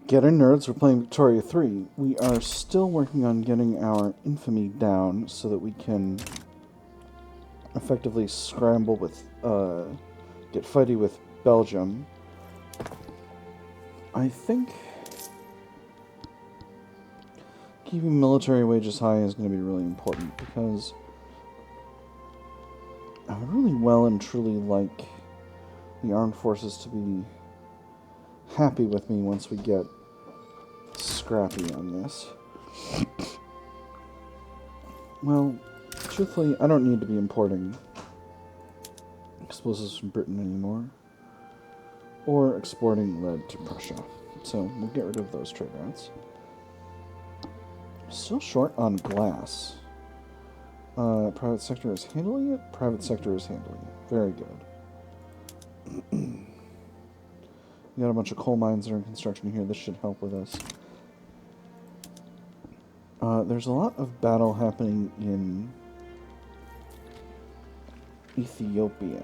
Get in, nerds. We're playing Victoria 3. We are still working on getting our infamy down so that we can effectively scramble with, get fighty with Belgium. I think keeping military wages high is going to be really important because I would really well and truly like the armed forces to be happy with me once we get scrappy on this. Well, truthfully, I don't need to be importing explosives from Britain anymore, or exporting lead to Prussia, so we'll get rid of those trade routes. Still short on glass. Private sector is handling it? Private sector is handling it. Very good. You got a bunch of coal mines that are in construction here. This should help with us. There's a lot of battle happening in Ethiopia.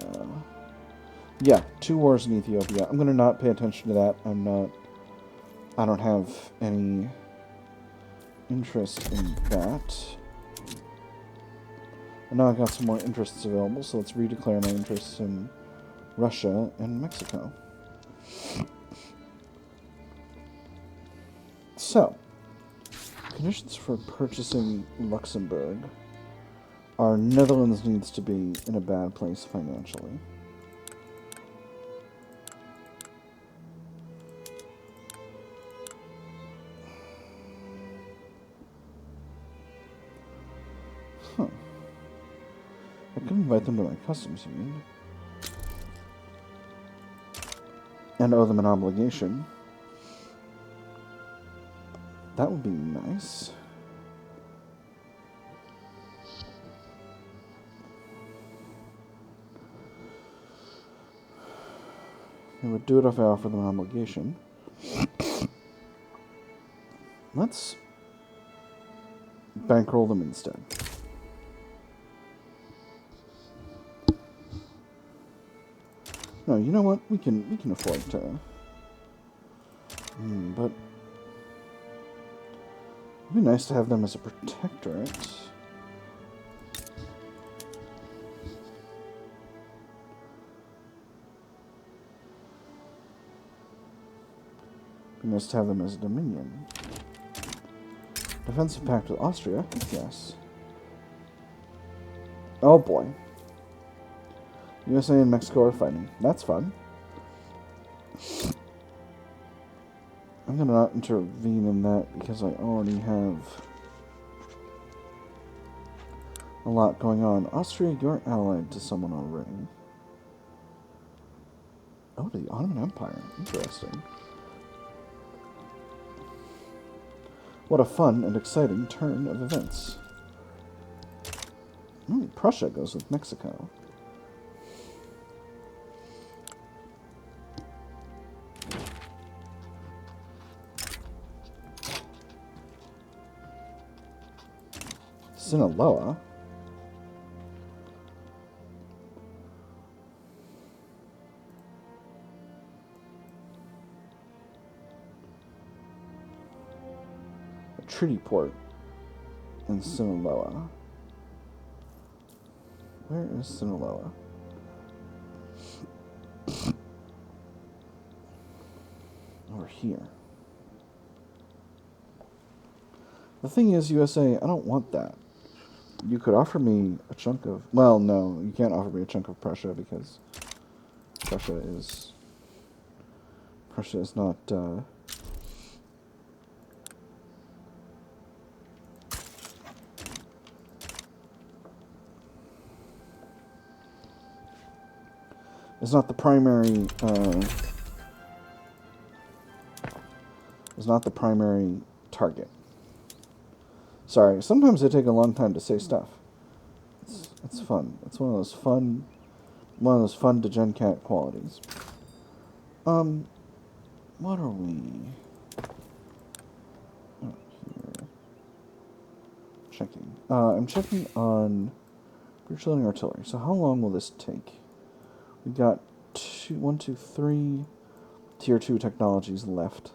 Yeah, 2 wars in Ethiopia. I'm gonna not pay attention to that. I don't have any interest in that. And now I've got some more interests available, so let's redeclare my interests in Russia and Mexico. So, conditions for purchasing Luxembourg. Our Netherlands needs to be in a bad place financially. Huh. I could invite them to my customs union and owe them an obligation. That would be nice. They would do it if I offer them an obligation. Let's bankroll them instead. No, you know what? We can afford to. But it'd be nice to have them as a protectorate. It'd be nice to have them as a dominion. Defensive pact with Austria? Yes. Oh boy. USA and Mexico are fighting. That's fun. I'm gonna not intervene in that because I already have a lot going on. Austria, you're allied to someone already. Oh, the Ottoman Empire. Interesting. What a fun and exciting turn of events. Prussia goes with Mexico. Sinaloa? A treaty port in Sinaloa. Where is Sinaloa? Over here. The thing is, USA, I don't want that. You could offer me a chunk of... Well, no, you can't offer me a chunk of Prussia because Prussia is not... It's not the primary... It's not the primary target. Sorry, sometimes they take a long time to say stuff. It's fun. It's one of those fun DegenCat qualities. What are we? Oh, here. Checking. I'm checking on British loading artillery. So how long will this take? We got 1, 2, 3 tier 2 technologies left.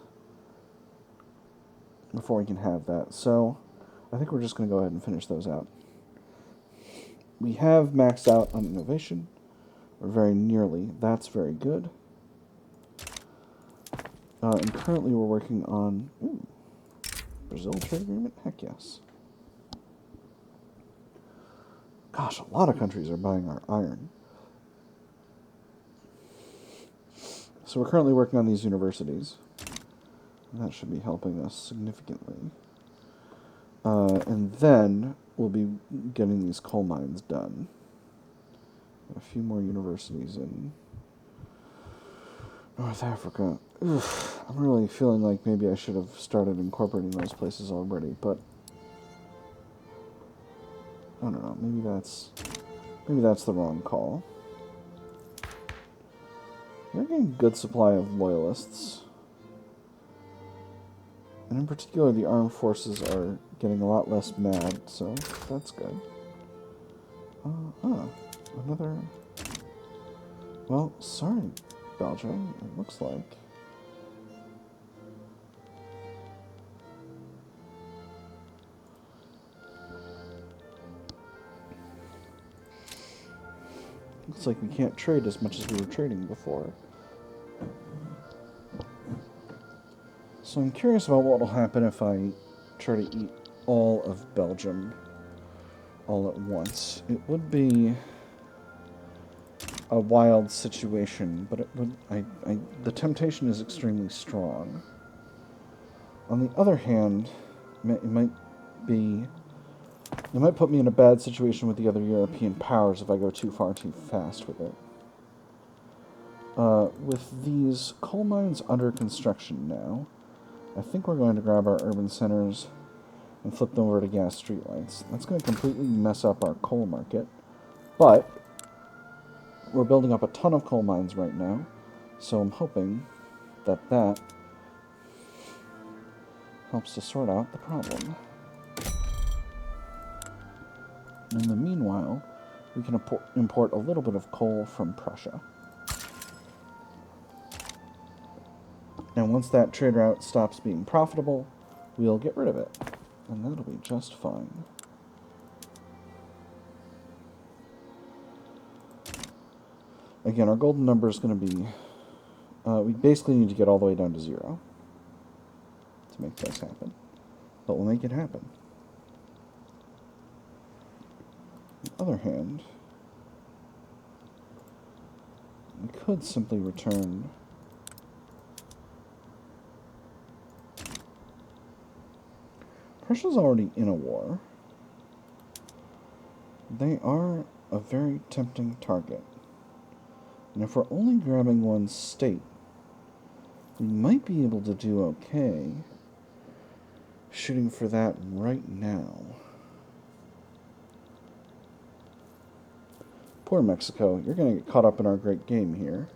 before we can have that. So I think we're just going to go ahead and finish those out. We have maxed out on innovation, or very nearly. That's very good. And currently we're working on Brazil trade agreement? Heck yes. Gosh, a lot of countries are buying our iron. So we're currently working on these universities. And that should be helping us significantly. And then we'll be getting these coal mines done. A few more universities in North Africa. Oof, I'm really feeling like maybe I should have started incorporating those places already, but I don't know. Maybe that's the wrong call. We're getting a good supply of loyalists. And in particular, the armed forces are getting a lot less mad, so that's good. Another... Well, sorry, Belgium, it looks like. Looks like we can't trade as much as we were trading before. So I'm curious about what will happen if I try to eat all of Belgium all at once. It would be a wild situation, but it would the temptation is extremely strong. On the other hand, it might put me in a bad situation with the other European powers if I go too far too fast with it. With these coal mines under construction now, I think we're going to grab our urban centers and flip them over to gas streetlights. That's going to completely mess up our coal market, but we're building up a ton of coal mines right now, so I'm hoping that that helps to sort out the problem. In the meanwhile, we can import a little bit of coal from Prussia. And once that trade route stops being profitable, we'll get rid of it. And that'll be just fine. Again, our golden number is going to be... we basically need to get all the way down to 0 to make this happen. But we'll make it happen. On the other hand, we could simply return... Prussia's already in a war. They are a very tempting target. And if we're only grabbing one state, we might be able to do okay shooting for that right now. Poor Mexico, you're going to get caught up in our great game here.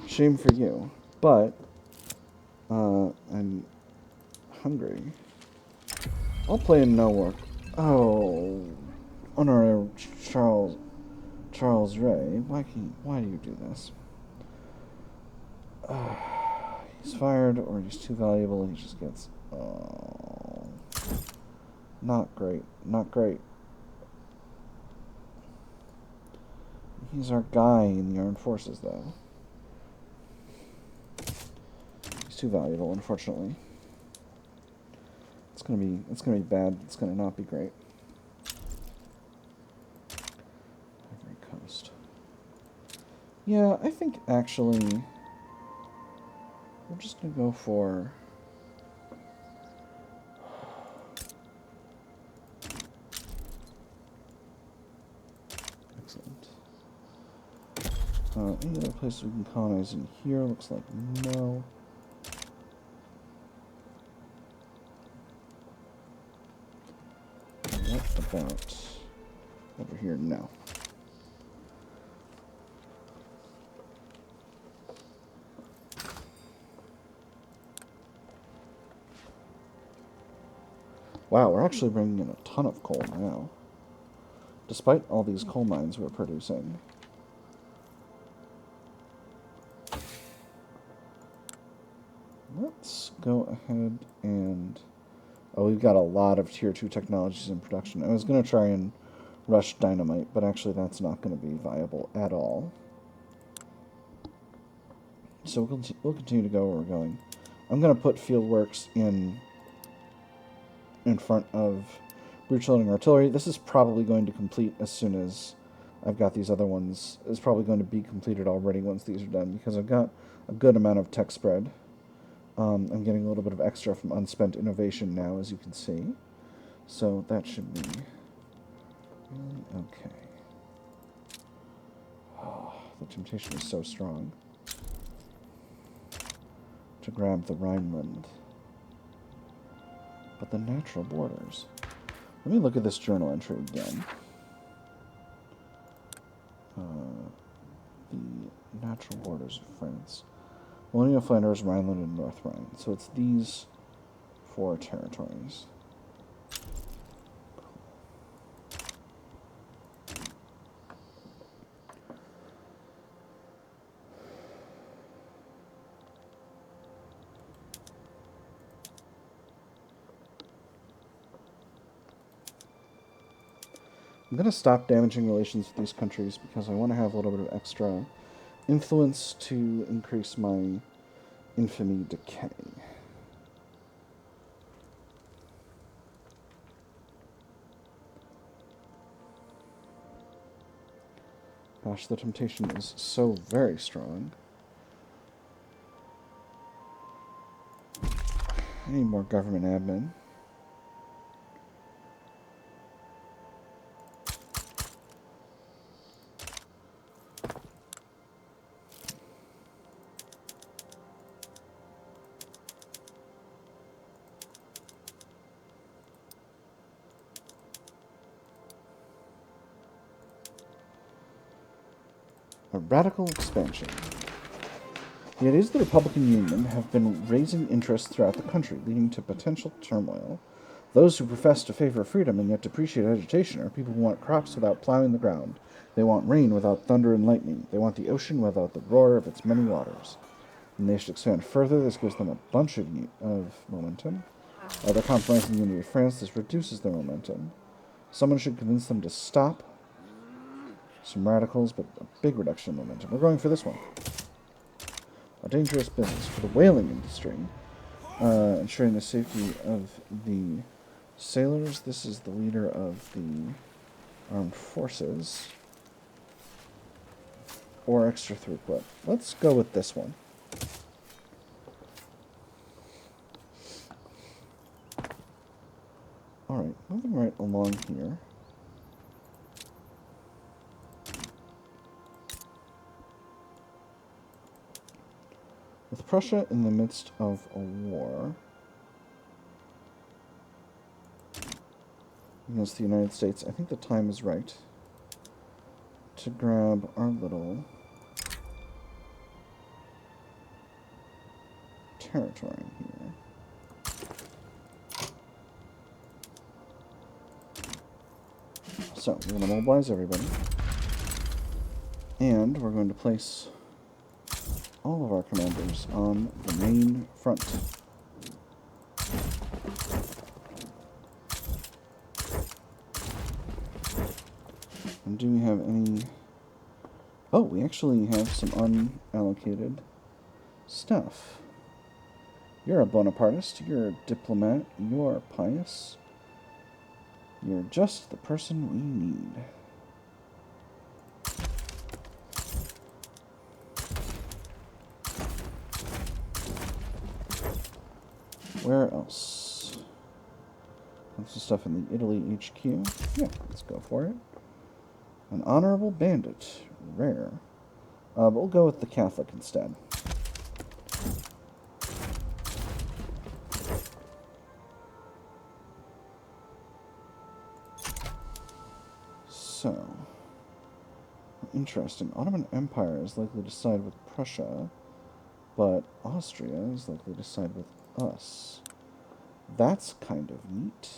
Shame for you. But, I'm hungry. I'll play in no work. Oh, Honorary Charles Ray, why do you do this? He's fired, or he's too valuable. He just gets. Oh, not great. Not great. He's our guy in the armed forces, though. He's too valuable, unfortunately. It's gonna be bad. It's gonna not be great. Ivory Coast. Yeah, I think actually we're just gonna go for excellent. Any other places we can colonize in here? Looks like no. What about over here? No. Wow, we're actually bringing in a ton of coal now, despite all these coal mines we're producing. Let's go ahead and... Oh, we've got a lot of Tier 2 technologies in production. I was going to try and rush dynamite, but actually that's not going to be viable at all. So we'll continue to go where we're going. I'm going to put fieldworks in front of breech-loading artillery. This is probably going to complete as soon as I've got these other ones. It's probably going to be completed already once these are done, because I've got a good amount of tech spread. I'm getting a little bit of extra from unspent innovation now, as you can see. So that should be okay. Oh, the temptation is so strong to grab the Rhineland. But the natural borders. Let me look at this journal entry again. The natural borders of France. Wallonia, Flanders, Rhineland, and North Rhine. So it's these 4 territories. I'm going to stop damaging relations with these countries because I want to have a little bit of extra influence to increase my infamy decay. Gosh, the temptation is so very strong. I need more government admin. A radical expansion. The ideas of the Republican Union have been raising interest throughout the country, leading to potential turmoil. Those who profess to favor freedom and yet depreciate agitation are people who want crops without plowing the ground. They want rain without thunder and lightning. They want the ocean without the roar of its many waters. And they should expand further. This gives them a bunch of momentum. They're compromising the unity of France. This reduces their momentum. Someone should convince them to stop. Some radicals, but a big reduction in momentum. We're going for this one. A dangerous business for the whaling industry. Ensuring the safety of the sailors. This is the leader of the armed forces. Or extra throughput. Let's go with this one. Alright, moving right along here. With Prussia in the midst of a war against the United States, I think the time is right to grab our little territory here. So, we're going to mobilize everybody. And we're going to place all of our commanders on the main front. And do we have any... Oh, we actually have some unallocated stuff. You're a Bonapartist, you're a diplomat, you're pious. You're just the person we need. Where else? Have some stuff in the Italy HQ. Yeah, let's go for it. An honorable bandit. Rare. But we'll go with the Catholic instead. So, interesting. Ottoman Empire is likely to side with Prussia, but Austria is likely to side with us. That's kind of neat.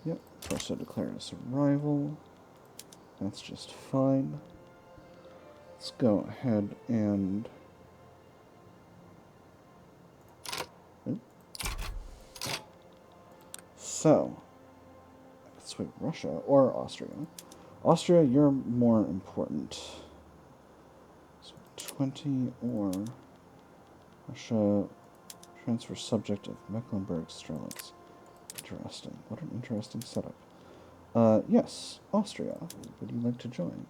Yep, Prussia declared us a rival. That's just fine. let's go ahead and... So, let's swing Russia or Austria. Austria, you're more important. So 20 or Russia transfer subject of Mecklenburg-Strelitz. Interesting. What an interesting setup. Yes, Austria. Would you like to join?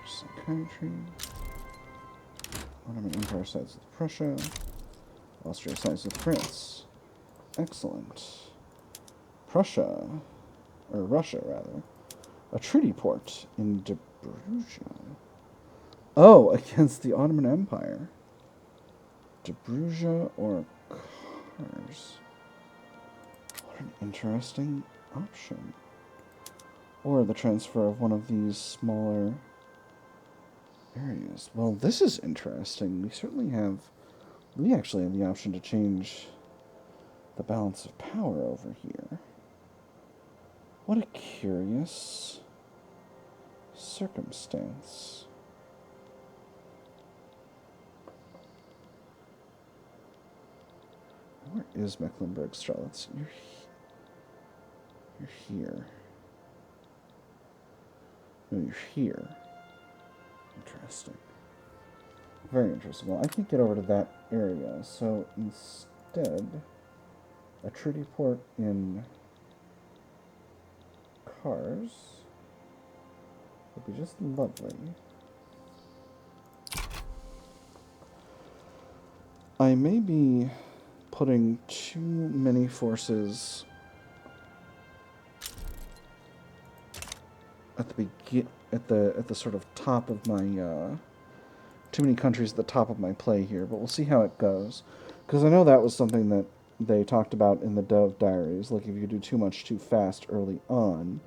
Psychiatry. Ottoman Empire sides with Prussia. Austria sides with France. Excellent. Prussia, or Russia rather, a treaty port in Prussia. Oh, against the Ottoman Empire. Prussia or Kars. What an interesting option. Or the transfer of one of these smaller areas. Well, this is interesting. We actually have the option to change the balance of power over here. What a curious circumstance. Where is Mecklenburg-Strelitz? You're here. No, you're here. Interesting. Very interesting. Well, I can't get over to that area, so instead, a treaty port in Kars would be just lovely. I may be putting too many forces at the sort of top of my too many countries at the top of my play here, but we'll see how it goes, because I know that was something that they talked about in the Dove Diaries. Like, if you do too much too fast early on,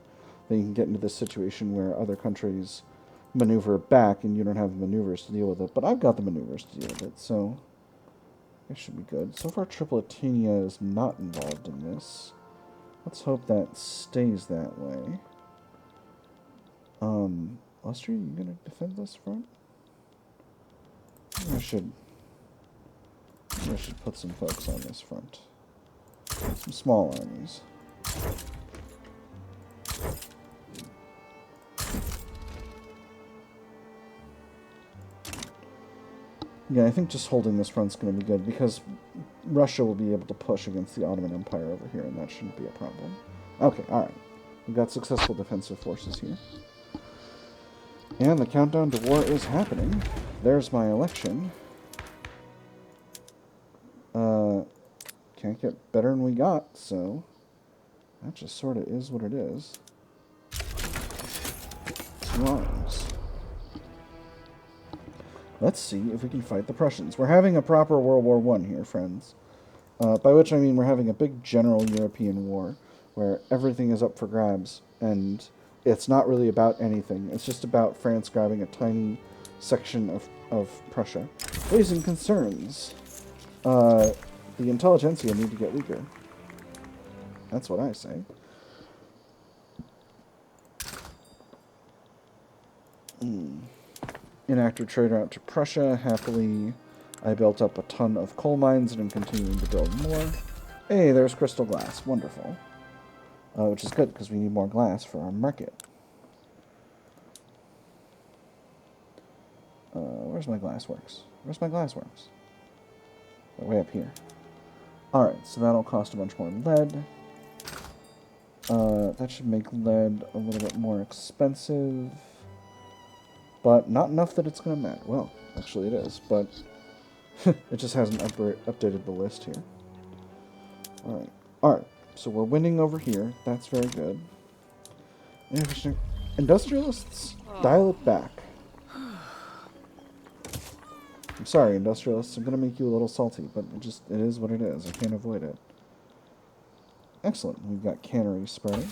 then you can get into this situation where other countries maneuver back and you don't have the maneuvers to deal with it. But I've got the maneuvers to deal with it, so it should be good. So far, Tripolitania is not involved in this. Let's hope that stays that way. Austria, you gonna defend this front? I should put some folks on this front. Some small armies. Yeah, I think just holding this front's going to be good, because Russia will be able to push against the Ottoman Empire over here, and that shouldn't be a problem. Okay, alright. We've got successful defensive forces here. And the countdown to war is happening. There's my election. Can't get better than we got, so that just sort of is what it is. 2 arms. Let's see if we can fight the Prussians. We're having a proper World War I here, friends. By which I mean we're having a big general European war where everything is up for grabs, and it's not really about anything. It's just about France grabbing a tiny section of Prussia. Raising concerns. The intelligentsia need to get weaker. That's what I say. Inactive trade route to Prussia. Happily, I built up a ton of coal mines and I'm continuing to build more. Hey, there's crystal glass. Wonderful. Which is good, because we need more glass for our market. Where's my glassworks? Where's my glassworks? They're way up here. Alright, so that'll cost a bunch more lead. That should make lead a little bit more expensive. But not enough that it's going to matter. Well, actually it is, but it just hasn't updated the list here. Alright. Alright, so we're winning over here. That's very good. Industrialists, dial it back. I'm sorry, industrialists. I'm going to make you a little salty, but it is what it is. I can't avoid it. Excellent. We've got cannery spreading.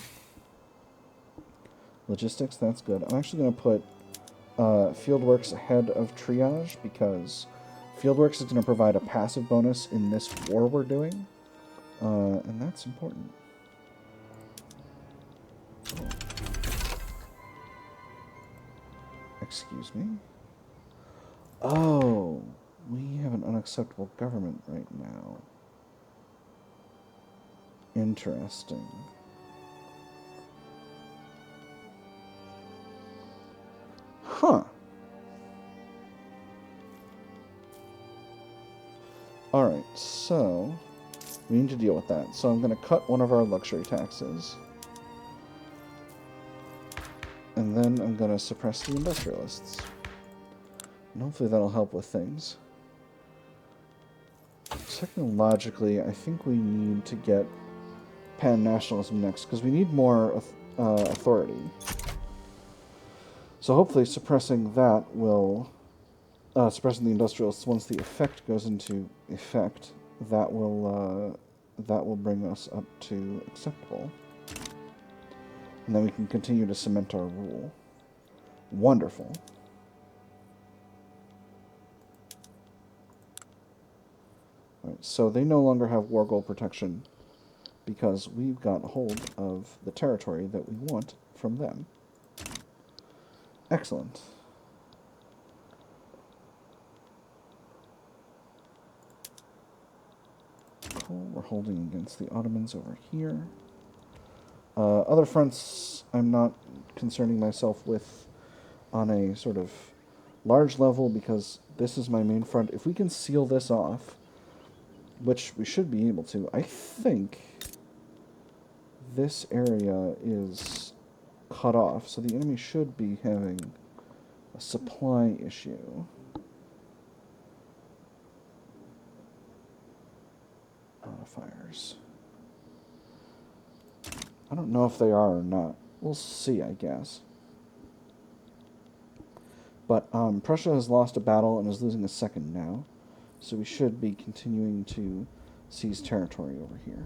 Logistics, that's good. I'm actually going to put Fieldworks ahead of Triage, because Fieldworks is going to provide a passive bonus in this war we're doing. And that's important. Excuse me? Oh, we have an unacceptable government right now. Interesting. Huh. Alright, so we need to deal with that. So I'm going to cut one of our luxury taxes. And then I'm going to suppress the industrialists. And hopefully that'll help with things. Technologically, I think we need to get pan-nationalism next, because we need more authority. So hopefully suppressing that will... suppressing the industrialists, once the effect goes into effect, that will bring us up to acceptable. And then we can continue to cement our rule. Wonderful. Right, so they no longer have war goal protection because we've got hold of the territory that we want from them. Excellent. Cool, we're holding against the Ottomans over here. Other fronts I'm not concerning myself with on a sort of large level because this is my main front. If we can seal this off, which we should be able to, I think this area is cut off, so the enemy should be having a supply issue. Modifiers. I don't know if they are or not. We'll see, I guess. But Prussia has lost a battle and is losing a second now. So we should be continuing to seize territory over here.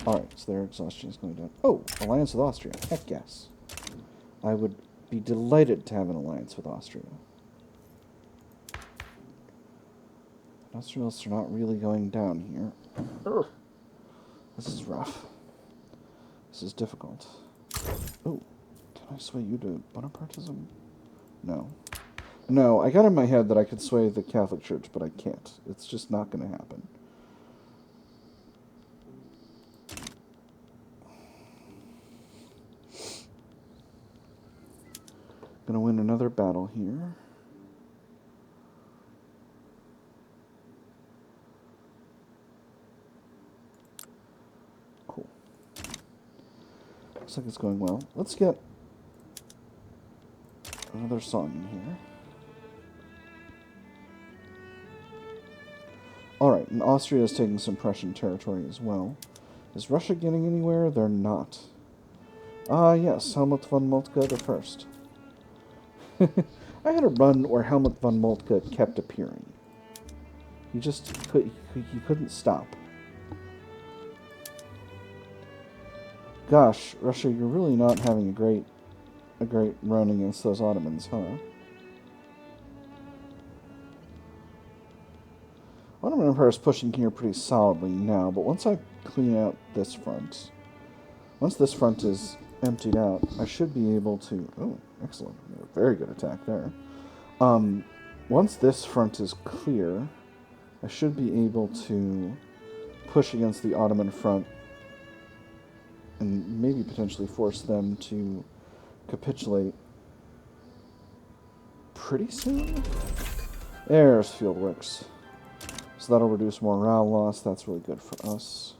Alright, so their exhaustion is going down. Oh, alliance with Austria. Heck yes. I would be delighted to have an alliance with Austria. Industrialists are not really going down here. Urgh. This is rough. This is difficult. Oh, can I sway you to Bonapartism? No. No, I got in my head that I could sway the Catholic Church, but I can't. It's just not going to happen. Gonna win another battle here. Cool. Looks like it's going well. Let's get another song in here. Alright, and Austria is taking some Prussian territory as well. Is Russia getting anywhere? They're not. Ah, yes, Helmut von Moltke the First. I had a run where Helmut von Moltke kept appearing. He just he couldn't stop. Gosh, Russia, you're really not having a great run against those Ottomans, huh? Ottoman Empire is pushing here pretty solidly now, but once I clean out this front, once this front is emptied out, I should be able to... Oh, excellent. Very good attack there. Once this front is clear, I should be able to push against the Ottoman front and maybe potentially force them to capitulate pretty soon. There's Fieldworks. So that'll reduce morale loss. That's really good for us.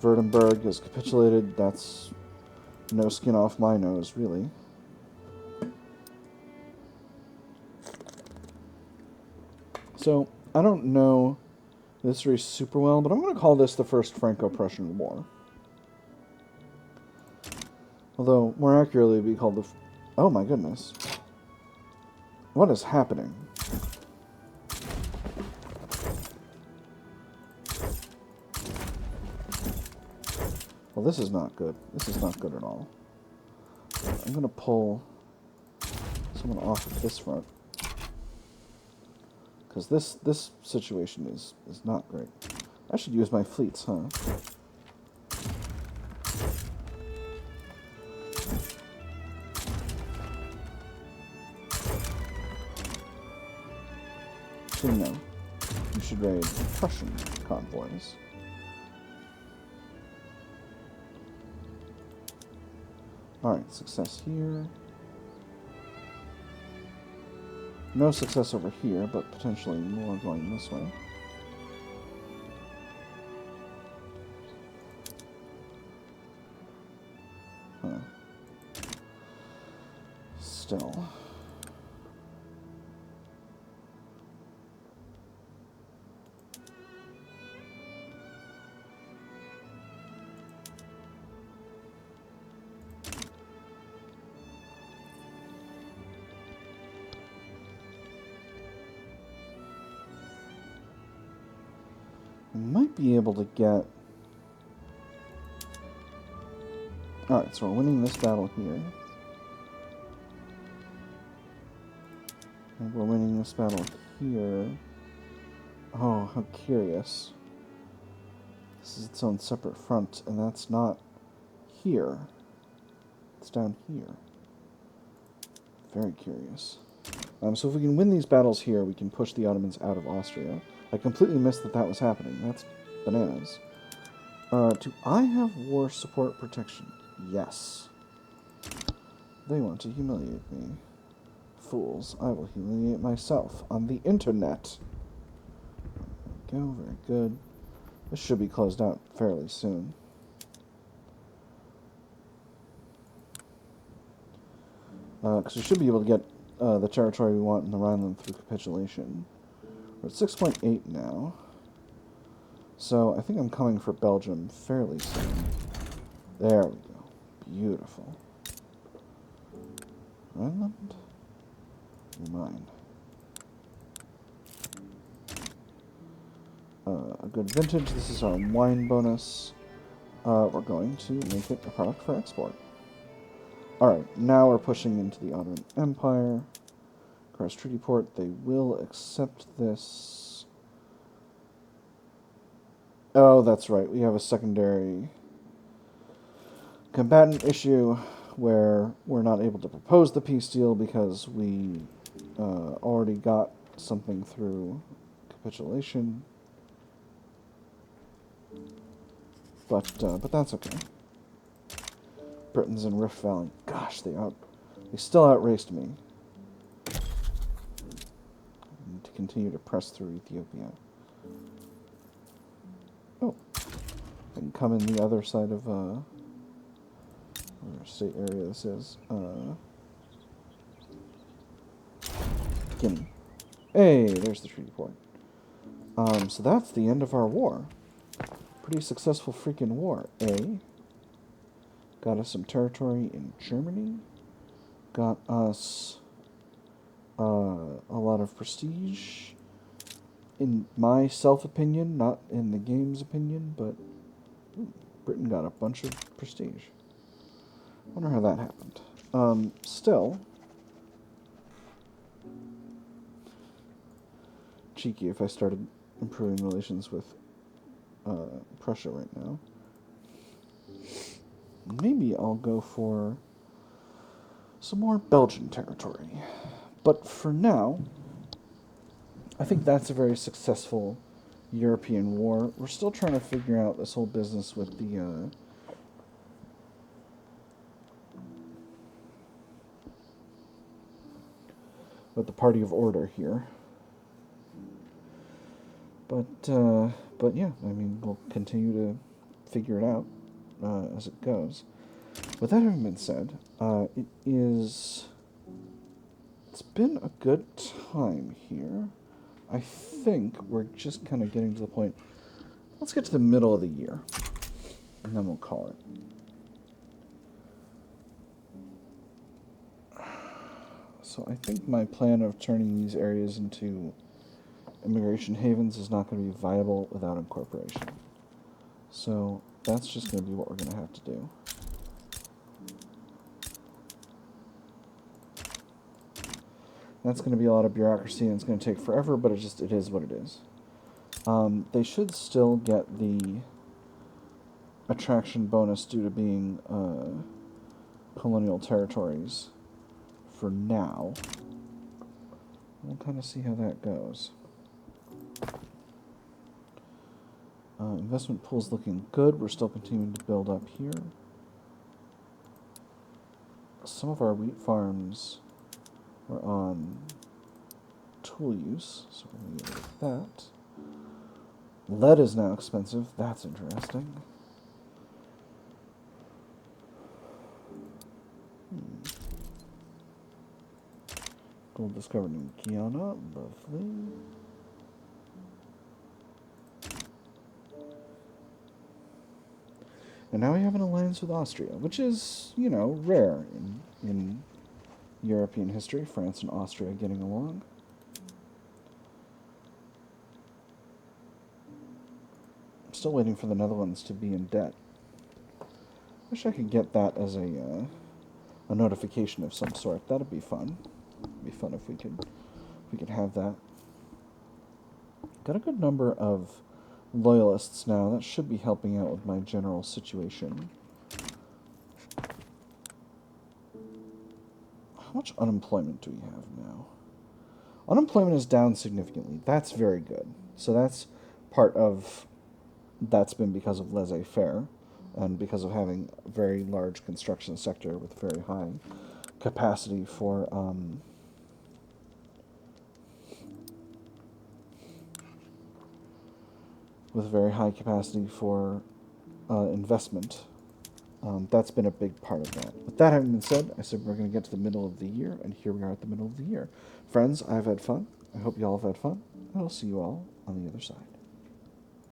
Württemberg has capitulated. That's no skin off my nose, really. So, I don't know this history super well, but I'm going to call this the First Franco-Prussian War. Although, more accurately, it would be called the... Oh my goodness. What is happening? Well, this is not good. This is not good at all. I'm going to pull someone off of this front. Because this situation is not great. I should use my fleets, huh? Actually, no. You should raid Prussian convoys. Alright, success here. No success over here, but potentially more going this way. Huh. Still. We might be able to get... Alright, so we're winning this battle here. And we're winning this battle here. Oh, how curious. This is its own separate front, and that's not here. It's down here. Very curious. So if we can win these battles here, we can push the Ottomans out of Austria. I completely missed that that was happening. That's bananas. Do I have war support protection? Yes. They want to humiliate me. Fools. I will humiliate myself on the internet. There we go. Very good. This should be closed out fairly soon. Because we should be able to get the territory we want in the Rhineland through capitulation. We're at 6.8 now. So I think I'm coming for Belgium fairly soon. There we go. Beautiful. Rhineland? You're mine. A good vintage. This is our wine bonus. We're going to make it a product for export. Alright, now we're pushing into the Ottoman Empire. Cross Treaty Port, they will accept this. Oh, that's right, we have a secondary combatant issue where we're not able to propose the peace deal because we already got something through capitulation. But that's okay. Britain's in Rift Valley. Gosh, they still outraced me. I need to continue to press through Ethiopia. Oh, I can come in the other side of whatever state area this is. Guinea. Hey, there's the treaty port. So that's the end of our war. Pretty successful freaking war, eh? Got us some territory in Germany. Got us a lot of prestige. In my self-opinion, not in the game's opinion, but Britain got a bunch of prestige. Wonder how that happened. Still, cheeky if I started improving relations with Prussia right now. Maybe I'll go for some more Belgian territory. But for now, I think that's a very successful European war. We're still trying to figure out this whole business with the Party of Order here. But yeah, I mean, we'll continue to figure it out as it goes. With that having been said, it's been a good time here. I think we're just kind of getting to the point. Let's get to the middle of the year, and then we'll call it. So I think my plan of turning these areas into immigration havens is not going to be viable without incorporation. So that's just going to be what we're going to have to do. That's going to be a lot of bureaucracy, and it's going to take forever, but it is what it is. They should still get the attraction bonus due to being colonial territories for now. We'll kind of see how that goes. Investment pool's looking good. We're still continuing to build up here. Some of our wheat farms were on tool use, so we're going to get rid of that. Lead is now expensive. That's interesting. Gold discovered in Guyana. Lovely. And now we have an alliance with Austria, which is, you know, rare in European history. France and Austria getting along. I'm still waiting for the Netherlands to be in debt. Wish I could get that as a notification of some sort. That'd be fun. It'd be fun if we could have that. Got a good number of loyalists now. That should be helping out with my general situation. How much unemployment do we have now? Unemployment is down significantly. That's very good. So that's part of... That's been because of laissez-faire and because of having a very large construction sector with very high capacity for... with very high capacity for investment. That's been a big part of that. With that having been said, I said we're going to get to the middle of the year, and here we are at the middle of the year. Friends, I've had fun. I hope you all have had fun, and I'll see you all on the other side.